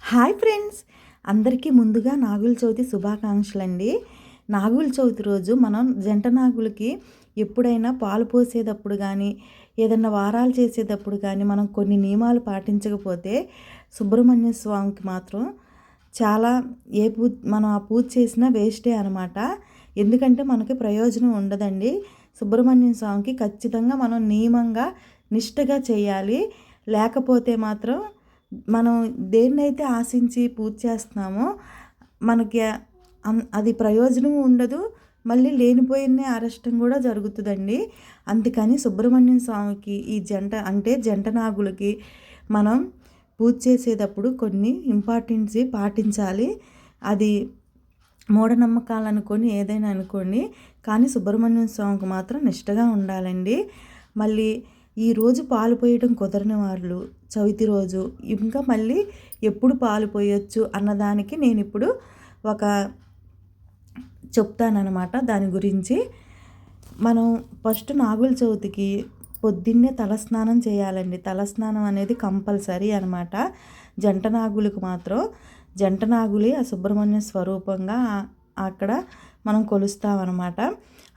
Hi friends, అందరికీ ముందుగా నాగుల చవితి శుభాకాంక్షలండి. నాగుల చవితి రోజు మనం జంట నాగులకి ఎప్పుడైనా పాలు పోసేటప్పుడు కానీ, ఏదన్నా వారాలు చేసేటప్పుడు కానీ మనం కొన్ని నియమాలు పాటించకపోతే సుబ్రహ్మణ్య స్వామికి మాత్రం చాలా మనం ఆ పూజ చేసినా వేస్టే అనమాట. ఎందుకంటే మనకి ప్రయోజనం ఉండదండి. సుబ్రహ్మణ్య స్వామికి ఖచ్చితంగా మనం నియమంగా నిష్టగా చేయాలి. లేకపోతే మాత్రం మనం దేన్నైతే ఆశించి పూజ చేస్తున్నామో మనకి అది ప్రయోజనం ఉండదు. మళ్ళీ లేనిపోయిన అరెస్టం కూడా జరుగుతుందండి. అందుకని సుబ్రహ్మణ్యం స్వామికి ఈ జంట నాగులకి మనం పూజ చేసేటప్పుడు కొన్ని ఇంపార్టెన్సీ పాటించాలి. అది మూఢనమ్మకాలు అనుకొని ఏదైనా అనుకోండి, కానీ సుబ్రహ్మణ్యం స్వామికి మాత్రం నిష్టగా ఉండాలండి. మళ్ళీ ఈరోజు పాలు పోయడం కుదరని వాళ్ళు చవితి రోజు ఇంకా మళ్ళీ ఎప్పుడు పాలు పోయొచ్చు అన్నదానికి నేను ఇప్పుడు ఒక చెప్తానన్నమాట. దాని గురించి మనం ఫస్ట్ నాగుల చవితికి పొద్దున్నే తలస్నానం చేయాలండి. తలస్నానం అనేది కంపల్సరీ అనమాట. జంట నాగులకు మాత్రం జంట నాగులే ఆ సుబ్రహ్మణ్య స్వరూపంగా అక్కడ మనం కొలుస్తామన్నమాట.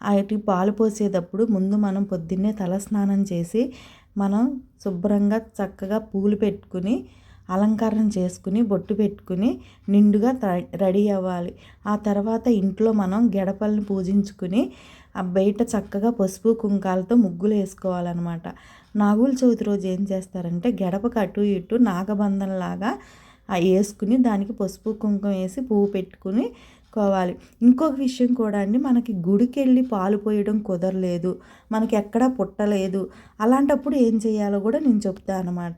వాటి పాలు పోసేటప్పుడు ముందు మనం పొద్దున్నే తలస్నానం చేసి మనం శుభ్రంగా చక్కగా పూలు పెట్టుకుని అలంకారం చేసుకుని బొట్టు పెట్టుకుని నిండుగా రెడీ అవ్వాలి. ఆ తర్వాత ఇంట్లో మనం గడపలను పూజించుకుని ఆ బయట చక్కగా పసుపు కుంకాలతో ముగ్గులు వేసుకోవాలన్నమాట. నాగుల చవితి రోజు ఏం చేస్తారంటే గడపకు అటు ఇటు నాగబంధంలాగా వేసుకుని దానికి పసుపు కుంకుమ వేసి పువ్వు పెట్టుకుని కోవాలి. ఇంకొక విషయం కూడా అండి, మనకి గుడికి వెళ్ళి పాలు పోయడం కుదరలేదు, మనకి ఎక్కడా పుట్టలేదు, అలాంటప్పుడు ఏం చేయాలో కూడా నేను చెప్తాను అన్నమాట.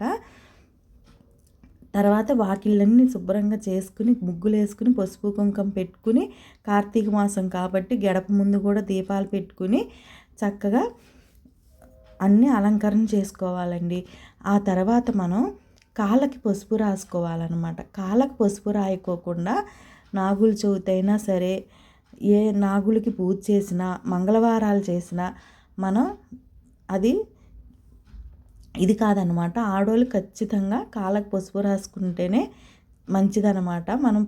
తర్వాత వాకిళ్ళన్నీ శుభ్రంగా చేసుకుని ముగ్గులు వేసుకుని పసుపు కుంకుమ పెట్టుకుని కార్తీక మాసం కాబట్టి గడప ముందు కూడా దీపాలు పెట్టుకుని చక్కగా అన్నీ అలంకరణ చేసుకోవాలండి. ఆ తర్వాత మనం కాళ్ళకి పసుపు రాసుకోవాలన్నమాట. కాళ్ళకి పసుపు రాయకోకుండా నాగుల చవితి అయినా సరే, ఏ నాగులకి పూజ చేసినా మంగళవారాలు చేసినా మనం ఇది కాదనమాట. ఆడవాళ్ళు ఖచ్చితంగా కాళ్ళకు పసుపు రాసుకుంటేనే మంచిదనమాట. మనం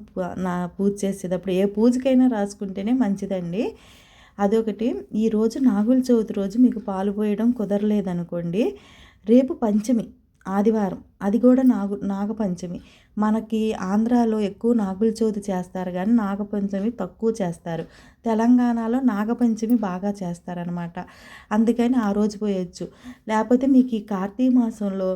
పూజ చేసేటప్పుడు ఏ పూజకైనా రాసుకుంటేనే మంచిదండి. అదొకటి. ఈరోజు నాగుల చవితి రోజు మీకు పాలు పోయడం కుదరలేదనుకోండి, రేపు పంచమి ఆదివారం, అది కూడా నాగపంచమి. మనకి ఆంధ్రాలో ఎక్కువ నాగుల చవితి చేస్తారు కానీ నాగపంచమి తక్కువ చేస్తారు. తెలంగాణలో నాగపంచమి బాగా చేస్తారనమాట. అందుకని ఆ రోజు పోయొచ్చు. లేకపోతే మీకు ఈ కార్తీక మాసంలో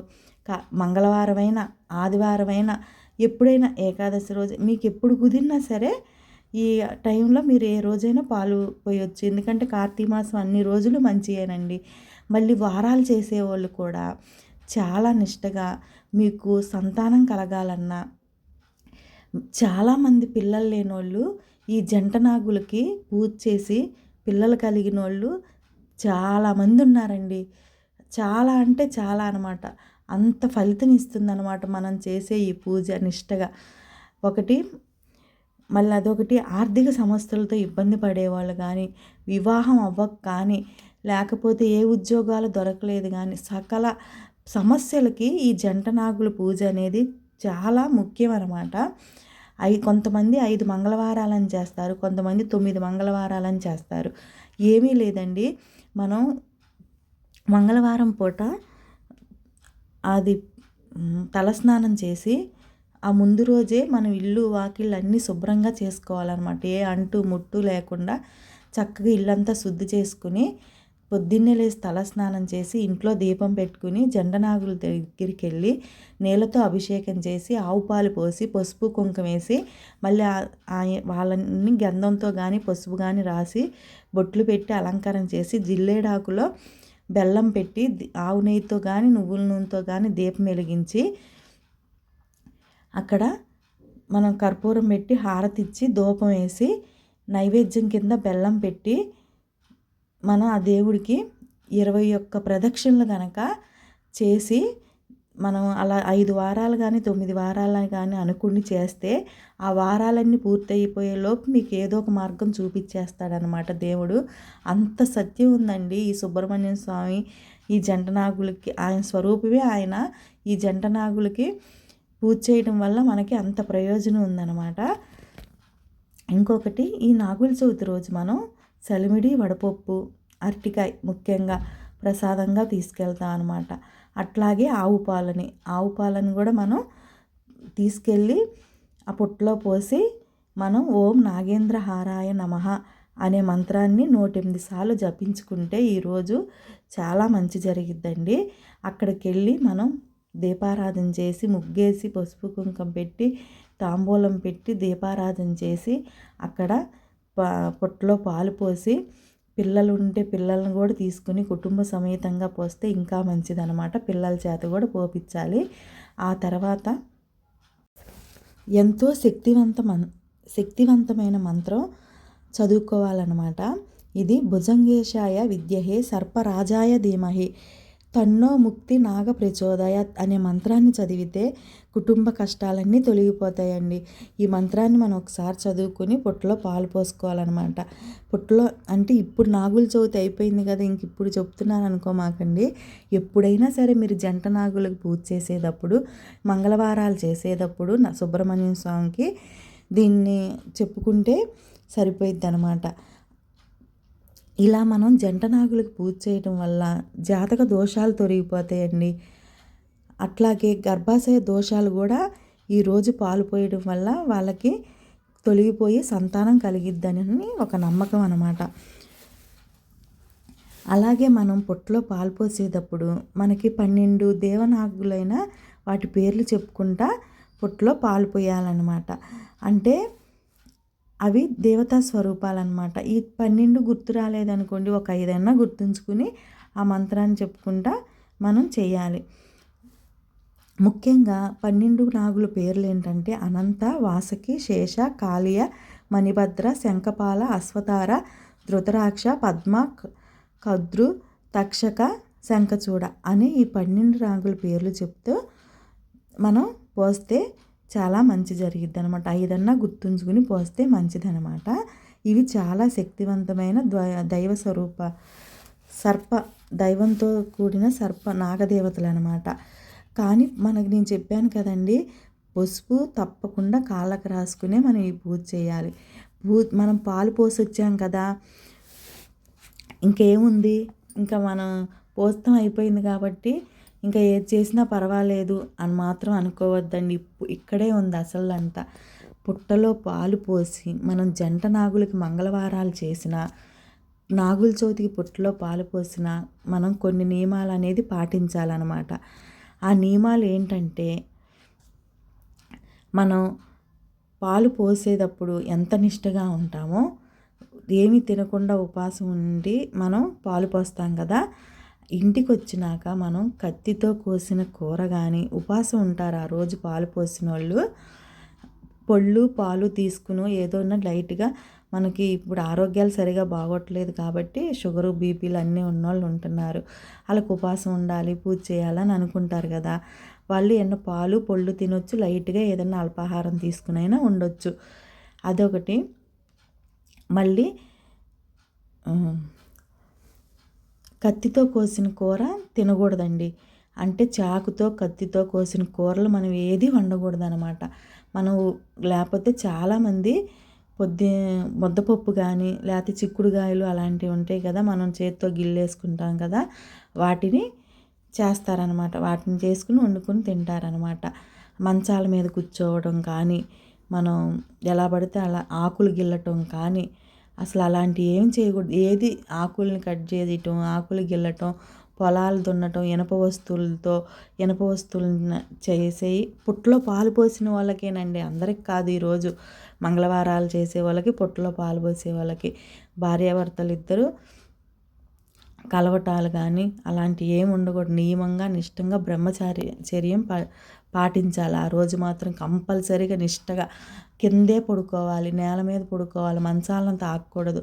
మంగళవారమైనా ఆదివారమైనా ఎప్పుడైనా ఏకాదశి రోజు మీకు ఎప్పుడు కుదిరినా సరే ఈ టైంలో మీరు ఏ రోజైనా పాలు పోయొచ్చు. ఎందుకంటే కార్తీక మాసం అన్ని రోజులు మంచియేనండి. మళ్ళీ వారాలు చేసేవాళ్ళు కూడా చాలా నిష్టగా మీకు సంతానం కలగాలన్నా, చాలామంది పిల్లలు లేని వాళ్ళు ఈ జంట నాగులకి పూజ చేసి పిల్లలు కలిగిన వాళ్ళు చాలామంది ఉన్నారండి. చాలా అంటే చాలా అనమాట. అంత ఫలితం ఇస్తుందన్నమాట మనం చేసే ఈ పూజ నిష్టగా. ఒకటి మళ్ళీ అదొకటి, ఆర్థిక సమస్యలతో ఇబ్బంది పడేవాళ్ళు కానీ, వివాహం అవ్వక కానీ, లేకపోతే ఏ ఉద్యోగాలు దొరకలేదు కానీ, సకల సమస్యలకి ఈ జంట నాగుల పూజ అనేది చాలా ముఖ్యం అన్నమాట. కొంతమంది 5 మంగళవారాలని చేస్తారు, కొంతమంది 9 మంగళవారాలని చేస్తారు. ఏమీ లేదండి, మనం మంగళవారం పూట అది తలస్నానం చేసి ఆ ముందు రోజే మనం ఇల్లు వాకిళ్ళు అన్నీ శుభ్రంగా చేసుకోవాలన్నమాట. ఏ అంటు ముట్టు లేకుండా చక్కగా ఇల్లంతా శుద్ధి చేసుకుని పొద్దున్నే లేచి తలస్నానం చేసి ఇంట్లో దీపం పెట్టుకుని జంటనాగుల దగ్గరికి వెళ్ళి నీళ్ళతో అభిషేకం చేసి ఆవు పాలు పోసి పసుపు కుంకుమ వేసి మళ్ళీ వాళ్ళని గంధంతో కానీ పసుపు కానీ రాసి బొట్లు పెట్టి అలంకారం చేసి జిల్లేడాకులో బెల్లం పెట్టి ఆవు నెయ్యితో కానీ నువ్వుల నూనెతో కానీ దీపం వెలిగించి అక్కడ మనం కర్పూరం పెట్టి హారతి ఇచ్చి ధూపం వేసి నైవేద్యం కింద బెల్లం పెట్టి మనం ఆ దేవుడికి 21 ప్రదక్షిణలు కనుక చేసి మనం అలా 5 వారాలు కానీ 9 వారాలు కానీ అనుకుని చేస్తే ఆ వారాలన్నీ పూర్తయిపోయేలోపు మీకు ఏదో ఒక మార్గం చూపించేస్తాడనమాట దేవుడు. అంత సత్యం ఉందండి ఈ సుబ్రహ్మణ్య స్వామి. ఈ జంట నాగులకి ఆయన స్వరూపమే ఆయన. ఈ జంట నాగులకి పూజ చేయడం వల్ల మనకి అంత ప్రయోజనం ఉందన్నమాట. ఇంకొకటి, ఈ నాగుల చవితి రోజు మనం సలిమిడి, వడపప్పు, అరటికాయ ముఖ్యంగా ప్రసాదంగా తీసుకెళ్తాం అనమాట. అట్లాగే ఆవు పాలని కూడా మనం తీసుకెళ్ళి ఆ పుట్టలో పోసి మనం ఓం నాగేంద్రహారాయ నమః అనే మంత్రాన్ని 108 సార్లు జపించుకుంటే ఈరోజు చాలా మంచి జరిగిద్దండి. అక్కడికి వెళ్ళి మనం దీపారాధన చేసి, ముగ్గేసి, పసుపు కుంకుమ పెట్టి, తాంబూలం పెట్టి దీపారాధన చేసి, అక్కడ పుట్టలో పాలు పోసి, పిల్లలు ఉంటే పిల్లలను కూడా తీసుకుని కుటుంబ సమేతంగా పోస్తే ఇంకా మంచిదన్నమాట. పిల్లల చేత కూడా పోపించాలి. ఆ తర్వాత ఎంతో శక్తివంతమైన మంత్రం చదువుకోవాలన్నమాట. ఇది భుజంగేశాయ విద్యహే సర్పరాజాయ ధీమహి తన్నో ముక్తి నాగ ప్రచోదయాత్ అనే మంత్రాన్ని చదివితే కుటుంబ కష్టాలన్నీ తొలగిపోతాయండి. ఈ మంత్రాన్ని మనం ఒకసారి చదువుకొని పుట్టలో పాలు పోసుకోవాలన్నమాట. పుట్టలో అంటే ఇప్పుడు నాగుల చవితి అయిపోయింది కదా, ఇంక ఇప్పుడు చెప్తున్నాను అనుకోమాకండి. ఎప్పుడైనా సరే మీరు జంట నాగులకు పూజ చేసేటప్పుడు, మంగళవారాలు చేసేటప్పుడు సుబ్రహ్మణ్యం స్వామికి దీన్ని చెప్పుకుంటే సరిపోయిద్ది అనమాట. ఇలా మనం జంట నాగులకు పూజ చేయడం వల్ల జాతక దోషాలు తొలగిపోతాయండి. అట్లాగే గర్భాశయ దోషాలు కూడా ఈరోజు పాలు పోయడం వల్ల వాళ్ళకి తొలగిపోయి సంతానం కలిగిద్దని ఒక నమ్మకం అన్నమాట. అలాగే మనం పుట్టలో పాలు పోసేటప్పుడు మనకి 12 దేవనాగులైన వాటి పేర్లు చెప్పుకుంటా పుట్టలో పాలు పోయాలన్నమాట. అంటే అవి దేవతా స్వరూపాలన్నమాట. ఈ 12 గుర్తు రాలేదనుకోండి, ఒక 5 అయినా గుర్తుంచుకుని ఆ మంత్రాన్ని చెప్పుకుంటా మనం చేయాలి. ముఖ్యంగా 12 నాగుల పేర్లు ఏంటంటే అనంత, వాసకి, శేష, కాళియ, మణిభద్ర, శంఖపాల, అశ్వతార, ధృతరాక్ష, పద్మ, కద్రు, తక్షక, శంఖచూడ అని ఈ 12 నాగుల పేర్లు చెప్తూ మనం పోస్తే చాలా మంచి జరిగిద్ది అనమాట. 5 అన్నా గుర్తుంచుకుని పోస్తే మంచిదనమాట. ఇవి చాలా శక్తివంతమైన దైవ స్వరూప దైవంతో కూడిన నాగదేవతలు అనమాట. కానీ మనకి నేను చెప్పాను కదండి, పసుపు తప్పకుండా కాళ్ళకు రాసుకునే మనం ఈ పూజ చేయాలి. మనం పాలు పోసి వచ్చాం కదా, ఇంకేముంది, ఇంకా మనం పోస్తాం అయిపోయింది కాబట్టి ఇంకా ఏది చేసినా పర్వాలేదు అని మాత్రం అనుకోవద్దండి. ఇక్కడే ఉంది అసలు అంతా. పుట్టలో పాలు పోసి మనం జంట నాగులకి మంగళవారాలు చేసిన, నాగుల చవితికి పుట్టలో పాలు పోసిన మనం కొన్ని నియమాలు అనేది పాటించాలన్నమాట. ఆ నియమాలు ఏంటంటే, మనం పాలు పోసేటప్పుడు ఎంత నిష్టగా ఉంటామో, ఏమీ తినకుండా ఉపవాసం ఉండి మనం పాలు పోస్తాం కదా, ఇంటికి వచ్చినాక మనం కత్తితో కోసిన కూర కానీ, ఉపవాసం ఉంటారు ఆ రోజు పాలు పోసిన వాళ్ళు, పళ్ళు పాలు తీసుకుని ఏదోన్నా లైట్గా, మనకి ఇప్పుడు ఆరోగ్యాలు సరిగా బాగోట్లేదు కాబట్టి షుగరు, బీపీలు అన్నీ ఉన్నోళ్ళు ఉంటున్నారు. వాళ్ళకు ఉపవాసం ఉండాలి, పూజ చేయాలని అనుకుంటారు కదా, వాళ్ళు ఎన్నో పాలు పళ్ళు తినొచ్చు, లైట్గా ఏదైనా అల్పాహారం తీసుకునైనా ఉండొచ్చు. అదొకటి. మళ్ళీ కత్తితో కోసిన కూర తినకూడదండి. అంటే చాకుతో కత్తితో కోసిన కూరలు మనం ఏది వండకూడదు అనమాట. మనం లేకపోతే చాలామంది ముద్దపప్పు కానీ, లేకపోతే చిక్కుడుగాయలు అలాంటివి ఉంటాయి కదా, మనం చేతితో గిల్లేసుకుంటాం కదా, వాటిని చేస్తారనమాట. వాటిని చేసుకుని వండుకొని తింటారనమాట. మంచాల మీద కూర్చోవడం కానీ, మనం ఎలా పడితే అలా ఆకులు గిల్లటం కానీ, అసలు అలాంటివి ఏం చేయకూడదు. ఏది ఆకుల్ని కట్ చేయటం, ఆకులు గిల్లటం, పొలాలు దున్నటం, ఇనప వస్తువులను చేసేయి పుట్టలో పాలు పోసిన వాళ్ళకేనండి, అందరికి కాదు. ఈరోజు మంగళవారాలు చేసే వాళ్ళకి, పుట్టలో పాలు పోసే వాళ్ళకి, భార్యాభర్తలు ఇద్దరు కలవటాలు కానీ అలాంటివి ఏమి ఉండకూడదు. నియమంగా నిష్టంగా బ్రహ్మచర్యం పాటించాలి. ఆ రోజు మాత్రం కంపల్సరీగా నిష్టగా కిందే పడుకోవాలి, నేల మీద పడుకోవాలి, మంచాలను తాకూడదు.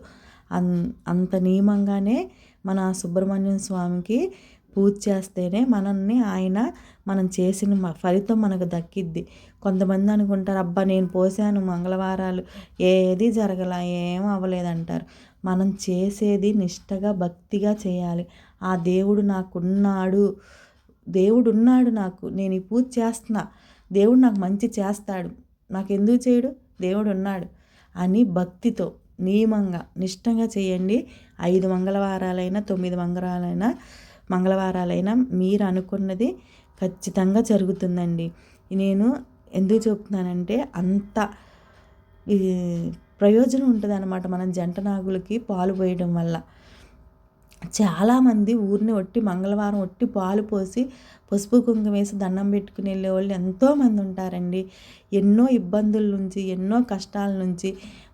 అంత నియమంగానే మన సుబ్రహ్మణ్యం స్వామికి పూజ చేస్తేనే మనం చేసిన ఫలితం మనకు దక్కిద్ది. కొంతమంది అనుకుంటారు, అబ్బా నేను పోసాను మంగళవారాలు ఏది జరగలా, ఏం అవ్వలేదంటారు. మనం చేసేది నిష్టగా భక్తిగా చేయాలి. ఆ దేవుడు నాకున్నాడు, దేవుడు ఉన్నాడు నాకు, నేను ఈ పూజ చేస్తున్నా, దేవుడు నాకు మంచి చేస్తాడు, నాకు ఎందుకు చేయడు, దేవుడు ఉన్నాడు అని భక్తితో నియమంగా నిష్టంగా చేయండి. 5 మంగళవారాలైనా 9 మంగళవారాలైనా మీరు అనుకున్నది ఖచ్చితంగా జరుగుతుందండి. నేను ఎందుకు చెప్తున్నానంటే అంత ప్రయోజనం ఉంటుంది అన్నమాట మనం జంట నాగులకి పాలు పోయడం వల్ల. చాలామంది ఊరిని మంగళవారం పాలు పోసి పసుపు కుంకుమ వేసి దండం పెట్టుకుని వెళ్ళే వాళ్ళు ఎంతోమంది ఉంటారండి. ఎన్నో ఇబ్బందుల నుంచి, ఎన్నో కష్టాల నుంచి,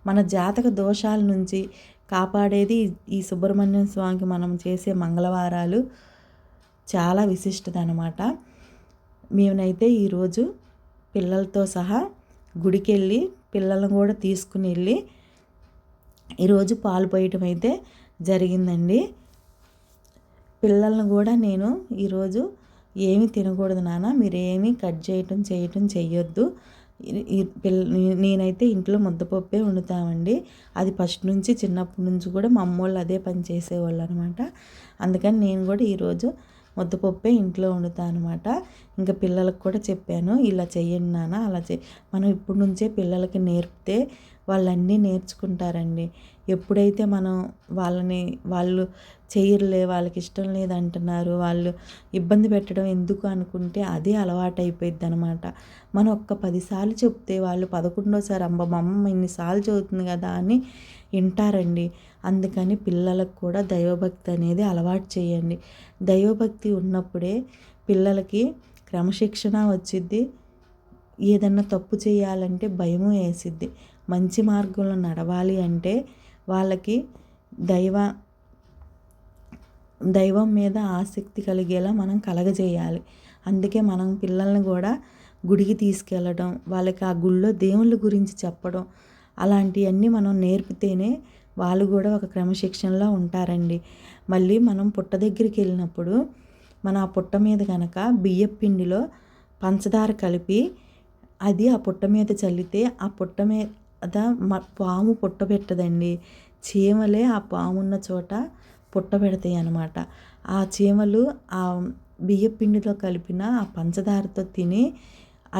మన జాతక దోషాల నుంచి కాపాడేది ఈ సుబ్రహ్మణ్యం స్వామికి మనం చేసే మంగళవారాలు చాలా విశిష్టత అనమాట. మేమైతే ఈరోజు పిల్లలతో సహా గుడికి వెళ్ళి పిల్లలను కూడా తీసుకుని వెళ్ళి ఈరోజు పాలు పోయటం అయితే జరిగిందండి. పిల్లలను కూడా నేను ఈరోజు ఏమి తినకూడదు నాన్న, మీరు ఏమీ కట్ చేయటం చెయ్యొద్దు, నేనైతే ఇంట్లో ముద్దపప్పే వండుతామండి. అది ఫస్ట్ నుంచి చిన్నప్పటి నుంచి కూడా మా అమ్మోళ్ళు అదే పని చేసేవాళ్ళు అనమాట. అందుకని నేను కూడా ఈరోజు ముద్దపప్పే ఇంట్లో వండుతాను అనమాట. ఇంకా పిల్లలకు కూడా చెప్పాను, ఇలా చెయ్యండి నాన్న, అలా మనం ఇప్పటి నుంచే పిల్లలకి నేర్పితే వాళ్ళన్నీ నేర్చుకుంటారండి. ఎప్పుడైతే మనం వాళ్ళు చేయరులే, వాళ్ళకి ఇష్టం లేదంటున్నారు, వాళ్ళు ఇబ్బంది పెట్టడం ఎందుకు అనుకుంటే అదే అలవాటు అయిపోయింది అనమాట. మనం ఒక్క 10 సార్లు చెప్తే వాళ్ళు 11వ అమ్మ మా అమ్మ ఇన్నిసార్లు చదువుతుంది కదా అని వింటారండి. అందుకని పిల్లలకు కూడా దైవభక్తి అనేది అలవాటు చేయండి. దైవభక్తి ఉన్నప్పుడే పిల్లలకి క్రమశిక్షణ వచ్చిద్ది. ఏదన్నా తప్పు చేయాలంటే భయము వేసిద్ది. మంచి మార్గంలో నడవాలి అంటే వాళ్ళకి దైవం మీద ఆసక్తి కలిగేలా మనం కలగజేయాలి. అందుకే మనం పిల్లల్ని కూడా గుడికి తీసుకెళ్ళడం, వాళ్ళకి ఆ గుళ్ళో దేవుళ్ళ గురించి చెప్పడం, అలాంటివన్నీ మనం నేర్పితేనే వాళ్ళు కూడా ఒక క్రమశిక్షణలో ఉంటారండి. మళ్ళీ మనం పుట్ట దగ్గరికి వెళ్ళినప్పుడు మన ఆ పుట్ట మీద కనుక బియ్యపు పిండిలో పంచదార కలిపి అది ఆ పుట్ట మీద చల్లితే ఆ పుట్ట మీద పాము పుట్ట పెట్టదండి. చీమలే ఆ పామున్న చోట పుట్ట పెడతాయి అన్నమాట. ఆ చీమలు ఆ బియ్యపు పిండిలో కలిపిన ఆ పంచదారతో తిని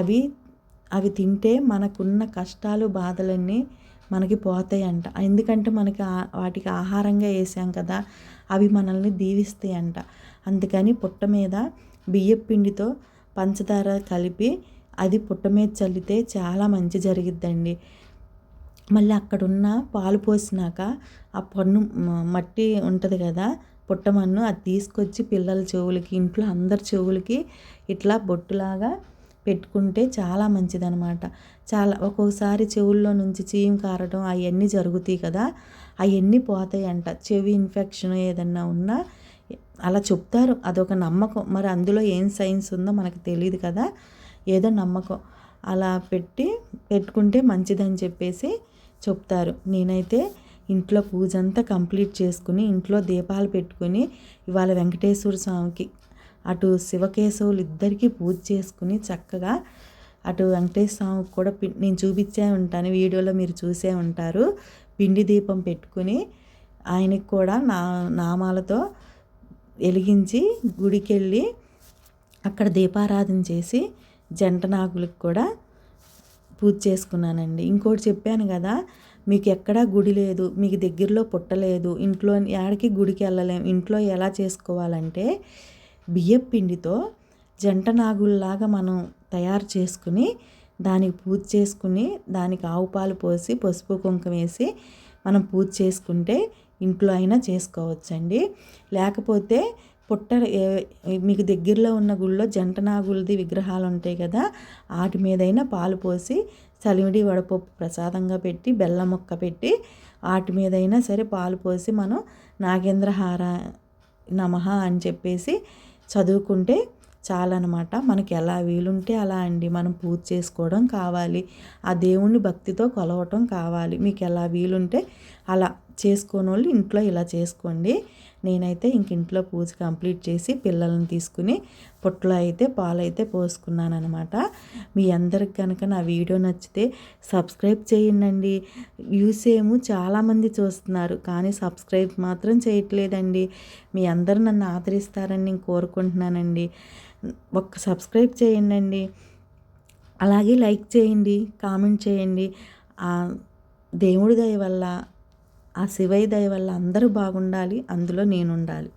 అవి తింటే మనకున్న కష్టాలు బాధలన్నీ మనకి పోతాయంట. ఎందుకంటే మనకి వాటికి ఆహారంగా వేసాం కదా, అవి మనల్ని దీవిస్తాయంట. అందుకని పుట్ట మీద బియ్యపు పిండితో పంచదార కలిపి అది పుట్ట మీద చల్లితే చాలా మంచి జరిగిద్దండి. మళ్ళీ అక్కడున్న పాలు పోసినాక ఆ మట్టి ఉంటుంది కదా పుట్టమన్ను, అది తీసుకొచ్చి పిల్లల చెవులకి, ఇంట్లో అందరి చెవులకి ఇట్లా బొట్టులాగా పెట్టుకుంటే చాలా మంచిదనమాట. ఒక్కొక్కసారి చెవుల్లో నుంచి చీము కారడం అవన్నీ జరుగుతాయి కదా, అవన్నీ పోతాయంట. చెవి ఇన్ఫెక్షన్ ఏదన్నా ఉన్నా అలా చెప్తారు, అదొక నమ్మకం. మరి అందులో ఏం సైన్స్ ఉందో మనకు తెలియదు కదా, ఏదో నమ్మకం. అలా పెట్టుకుంటే మంచిదని చెప్పేసి చెప్తారు. నేనైతే ఇంట్లో పూజ అంతా కంప్లీట్ చేసుకుని ఇంట్లో దీపాలు పెట్టుకుని ఇవాళ వెంకటేశ్వర స్వామికి అటు శివకేశవులు ఇద్దరికీ పూజ చేసుకుని చక్కగా అటు వెంకటేశ్వర స్వామికి కూడా నేను చూపించే ఉంటాను, వీడియోలో మీరు చూసే ఉంటారు. పిండి దీపం పెట్టుకుని ఆయనకి కూడా నామాలతో వెలిగించి గుడికి వెళ్ళి అక్కడ దీపారాధన చేసి జంట నాగులకు కూడా పూజ చేసుకున్నానండి. ఇంకోటి చెప్పాను కదా, మీకు ఎక్కడా గుడి లేదు, మీకు దగ్గరలో పుట్టలేదు, ఇంట్లో యాడికి గుడికి వెళ్ళలేము, ఇంట్లో ఎలా చేసుకోవాలంటే బియ్యపు పిండితో జంట నాగుల్లాగా మనం తయారు చేసుకుని దానికి పూజ చేసుకుని దానికి ఆవు పాలు పోసి పసుపు కుంకుమ వేసి మనం పూజ చేసుకుంటే ఇంట్లో అయినా చేసుకోవచ్చండి. లేకపోతే మీకు దగ్గరలో ఉన్న గుళ్ళో జంట నాగులది విగ్రహాలు ఉంటాయి కదా, వాటి మీదైనా పాలు పోసి చలిమిడి వడపప్పు ప్రసాదంగా పెట్టి బెల్లం ముక్క పెట్టి వాటి మీదైనా సరే పాలు పోసి మనం నాగేంద్రహార నమః అని చెప్పేసి చదువుకుంటే చాలన్నమాట. మనకి ఎలా వీలుంటే అలా అండి మనం పూజ చేసుకోవడం కావాలి, ఆ దేవుణ్ణి భక్తితో కొలవటం కావాలి. మీకు ఎలా వీలుంటే అలా చేసుకోని వాళ్ళు ఇంట్లో ఇలా చేసుకోండి. నేనైతే ఇంట్లో పూజ కంప్లీట్ చేసి పిల్లల్ని తీసుకుని పొట్లో అయితే పాలైతే పోసుకున్నాను అనమాట. మీ అందరికి కనుక నా వీడియో నచ్చితే సబ్స్క్రైబ్ చేయండి. వ్యూస్ చాలామంది చూస్తున్నారు కానీ సబ్స్క్రైబ్ మాత్రం చేయట్లేదండి. మీ అందరూ నన్ను ఆదరిస్తారని నేను కోరుకుంటున్నానండి. ఒక్క సబ్స్క్రైబ్ చేయండి. అలాగే లైక్ చేయండి, కామెంట్ చేయండి. ఆ దేవుడి దయ వల్ల, ఆ శివయ్య దయ వల్ల అందరూ బాగుండాలి. అందులో నేనుండాలి.